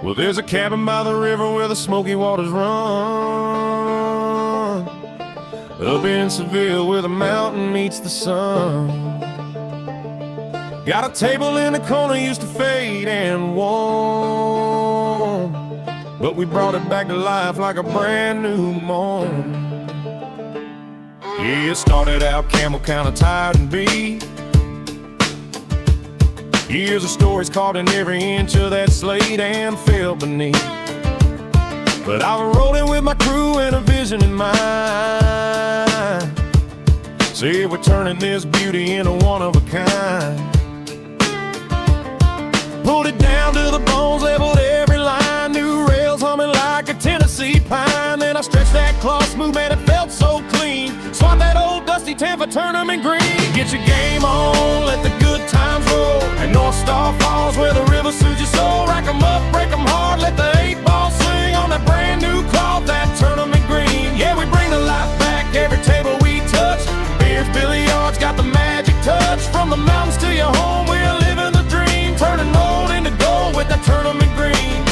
Well, there's a cabin by the river where the smoky waters run, up in Seville where the mountain meets the sun. Got a table in the corner, used to fade and warm, but we brought it back to life like a brand new morn. Yeah, it started out camel, kinda tired and beat. Years of stories caught in every inch of that slate and fell beneath. But I was rolling with my crew and a vision in mind. See, we're turning this beauty into one of a kind. Pulled it down to the bones, leveled every line, new rails humming like a Tennessee pine. Then I stretched that cloth smooth, man, it felt so clean. Swap that old dusty Tampa, turn 'em in green. Get your game on, let the good times roll. And North Star Falls where the river soothes your soul. Rack 'em up, break 'em hard, let the 8-ball swing on that brand new cloth, that tournament green. Yeah, we bring the life back every table we touch. Billiards, Billiards got the magic touch. From the mountains to your home, we're living the dream, turning old into gold with that tournament green.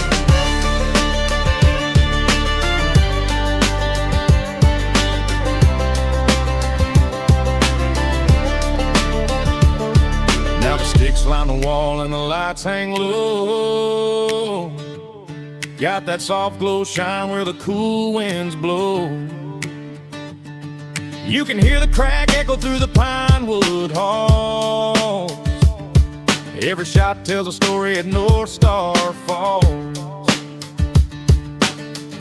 Now the sticks line the wall and the lights hang low. Got that soft glow shine where the cool winds blow. You can hear the crack echo through the pine wood halls. Every shot tells a story at North Star Falls.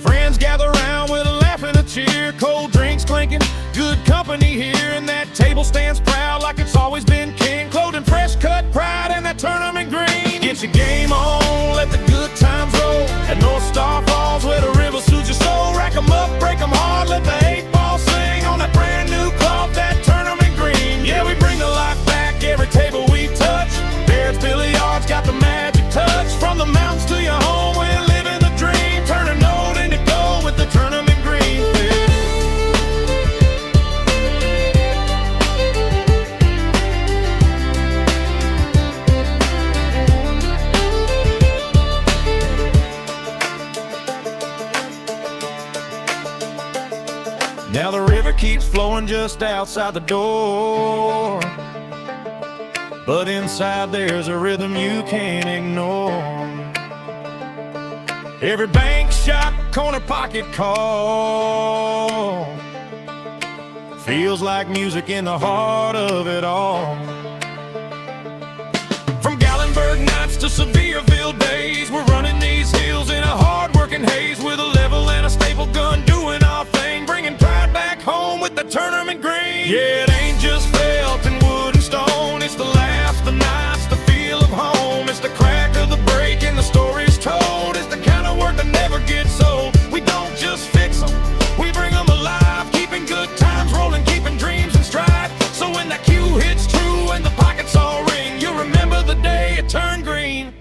Friends gather around with a laugh and a cheer, cold drinks clinking, good company here, and that table stands proud like it's always been king. Clothed in fresh cut pride and that tournament green. Get your game on, let the good times roll. At North Star Falls where the river soothes your soul. Rack 'em up, break 'em hard, let the 8-ball swing on that brand new cloth, that tournament green. Yeah, we bring the life back every table we touch. Billiards got the magic touch. From the mountains to your home, we're living the dream, turning old into gold with the tournament green. Now the river keeps flowing just outside the door, but inside there's a rhythm you can't ignore. Every bank shot, corner pocket call feels like music in the heart of it all. From Gatlinburg nights to Sevierville days, we're running these hills in a hard-working haze with a level and a staple gun, doing our thing, bringing pride back home with the tournament green. Yeah, it ain't just felt and wood and stone, it's the laughs, the nights, the feel of home. It's the crack of the break and the stories told. It's the kind of work that never gets old. We don't just fix them, we bring them alive, keeping good times rolling, keeping dreams in stride. So when that cue hits true and the pockets all ring, you'll remember the day it turned green.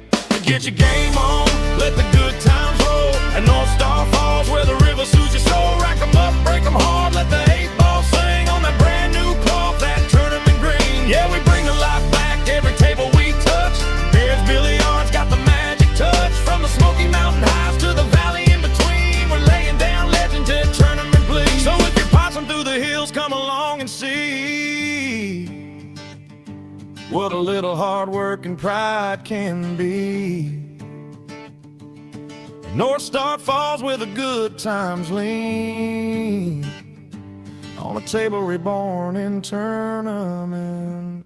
Get your game on, let the good times roll. At North Star Falls where the river soothes your soul. Rack 'em up, break 'em hard, let the 8-ball swing on that brand new cloth, that tournament green. Yeah, we bring the life back every table we touch. Billiards, Billiards got the magic touch. From the Smoky Mountain highs to the valley in between, we're laying down legends at tournament bleed. So if you're passing through the hills, come along and see what a little hard work and pride can be. North Star Falls where the good times lean, on a table reborn in tournament.